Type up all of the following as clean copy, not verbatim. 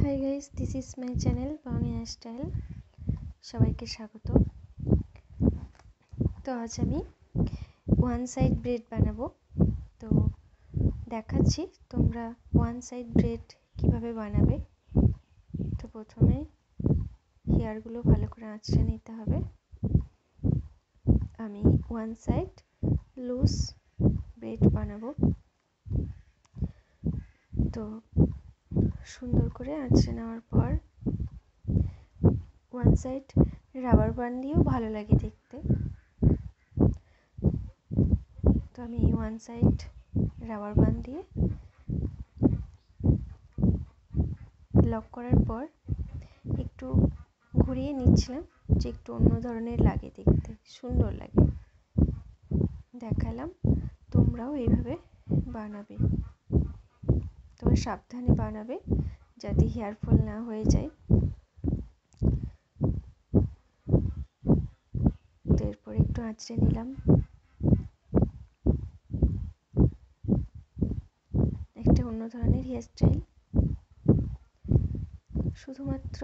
Hi guys, this is my channel Bangla style. সবাইকে স্বাগত। তো আজ আমি ওয়ান সাইড ব্রেড বানাবো। তো দেখাচ্ছি তোমরা ওয়ান সাইড ব্রেড কিভাবে বানাবে। তো প্রথমে হেয়ারগুলো ভালো করে আঁচড়ে নিতে হবে। আমি ওয়ান সাইড লুজ ব্রেড বানাবো। তো সুন্দর করে আঁচড়ে নেওয়ার পর ওয়ান সাইড রাবার ব্যান্ড দিয়েও ভালো লাগে দেখতে। তো আমি ওয়ান সাইড রাবার ব্যান্ড দিয়ে লক করার পর একটু ঘুরিয়ে নিচ্ছিলাম যে একটু অন্য ধরনের লাগে দেখতে, সুন্দর লাগে। দেখালাম, তোমরাও এইভাবে বানাবে। তোমরা সাবধানে বানাবে যাতে হেয়ার ফল না হয়ে যায়। তো এরপর একটু আঁচড়ে নিলাম। একটা অন্য ধরনের হেয়ার স্টাইল, শুধুমাত্র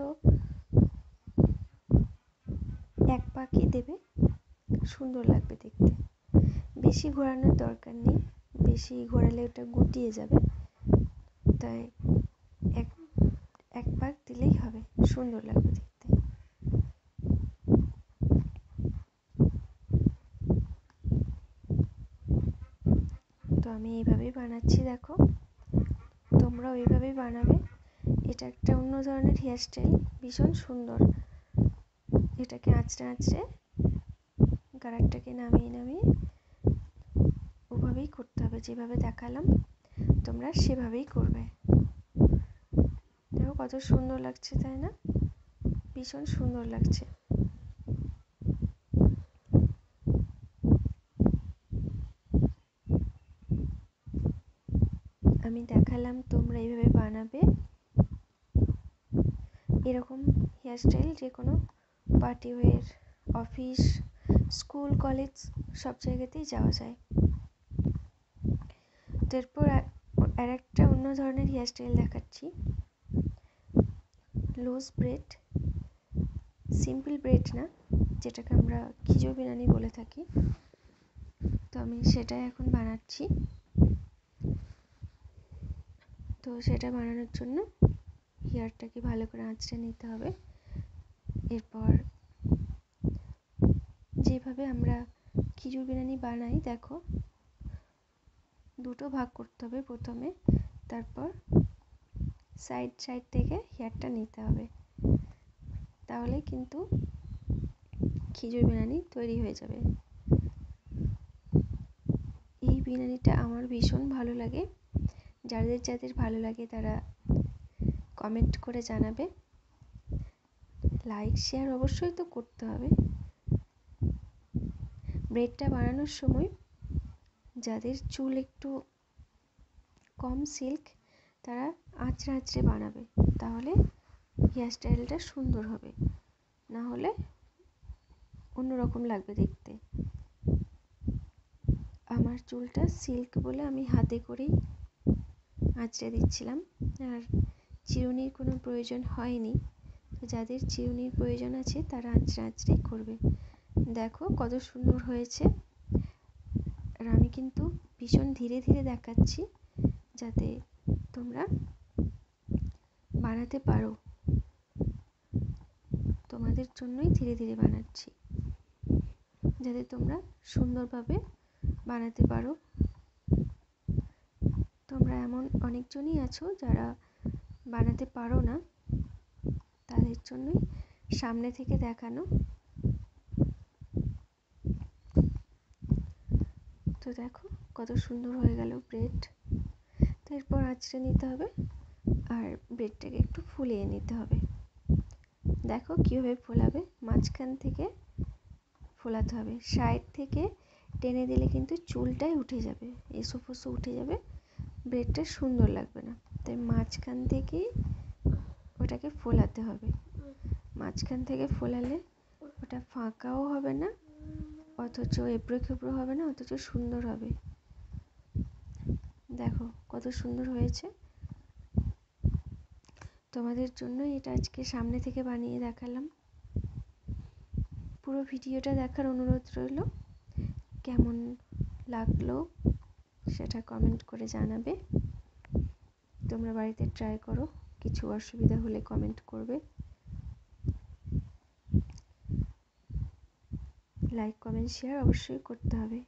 এক পাকই দেবে, সুন্দর লাগবে দেখতে। বেশি ঘোরানোর দরকার নেই, বেশি ঘোরালে ওটা গুটিয়ে যাবে। তাই এক পাক দিলেই হবে, সুন্দর লাগবে দেখতে। তো আমি এইভাবেই বানাচ্ছি, দেখো তোমরাও এইভাবেই বানাবে। এটা একটা অন্য ধরনের হেয়ার স্টাইল, ভীষণ সুন্দর। এটাকে আঁচড়ে আঁচড়ে গাড়ারটাকে নামিয়ে নামিয়ে ওভাবেই করতে হবে, যেভাবে দেখালাম তোমরা সেভাবেই করবে। দেখো কত সুন্দর লাগছে, তাই না? ভীষণ সুন্দর লাগছে। আমি দেখালাম, তোমরা এইভাবে বানাবে। এরকম হেয়ার স্টাইল যে কোনো party wear, office, school, college সব জায়গাতেই যাওয়া যায়। এরপর আর একটা অন্য ধরনের হেয়ার স্টাইল দেখাচ্ছি। লুজ ব্রেড, সিম্পল ব্রেড না, যেটাকে আমরা খিচুড়ি বিরিয়ানি বলে থাকি। তো আমি সেটাই এখন বানাচ্ছি। তো সেটা বানানোর জন্য হেয়ারটাকে ভালো করে আঁচড়ে নিতে হবে। এরপর যেভাবে আমরা খিচুড়ি বিরিয়ানি বানাই, দেখো দুটো ভাগ করতে হবে প্রথমে, তারপর সাইড সাইড থেকে হেয়ারটা নিতে হবে। তাহলে কিন্তু খিচুড়ি বিরিয়ানি তৈরি হয়ে যাবে। এই বিরিয়ানিটা আমার ভীষণ ভালো লাগে। যাদের যাদের ভালো লাগে তারা কমেন্ট করে জানাবে। লাইক শেয়ার অবশ্যই তো করতে হবে। ব্রেডটা বানানোর সময় যাদের চুল একটু কম সিল্ক, তারা আঁচড়ে আঁচড়ে বানাবে, তাহলে হেয়ার স্টাইলটা সুন্দর হবে। না হলে অন্যরকম লাগবে দেখতে। আমার চুলটা সিল্ক বলে আমি হাতে করেই আঁচড়ে দিচ্ছিলাম, আর চিরুনির কোনো প্রয়োজন হয়নি। তো যাদের চিরুনির প্রয়োজন আছে তারা আঁচড়ে আঁচড়েই করবে। দেখো কত সুন্দর হয়েছে। আর আমি কিন্তু ভীষণ ধীরে ধীরে দেখাচ্ছি যাতে তোমরা বানাতে পারো। তোমাদের জন্যই ধীরে ধীরে বানাচ্ছি, যাতে তোমরা সুন্দরভাবে বানাতে পারো। তোমরা এমন অনেকজনই আছো যারা বানাতে পারো না, তাদের জন্যই সামনে থেকে দেখানো। তো দেখো কত সুন্দর হয়ে গেল ব্রেড। তো এরপর আঁচড়ে নিতে হবে আর ব্রেডটাকে একটু ফুলিয়ে নিতে হবে। দেখো কীভাবে ফোলাবে, মাঝখান থেকে ফোলাতে হবে, সাইড থেকে টেনে দিলে কিন্তু চুলটাই উঠে যাবে, এসো ফোসো উঠে যাবে, ব্রেডটা সুন্দর লাগবে না। তাই মাঝখান থেকেই ওটাকে ফোলাতে হবে। মাঝখান থেকে ফোলালে ওটা ফাঁকাও হবে না, অথচ এবড়ো খেবড়ো হবে না, অথচ সুন্দর হবে। দেখো কত সুন্দর হয়েছে। তোমাদের জন্য এটা আজকে সামনে থেকে বানিয়ে দেখালাম। পুরো ভিডিওটা দেখার অনুরোধ রইল। কেমন লাগলো সেটা কমেন্ট করে জানাবে। তোমরা বাড়িতে ট্রাই করো, কিছু অসুবিধা হলে কমেন্ট করবে। লাইক কমেন্ট শেয়ার অবশ্যই করতে হবে।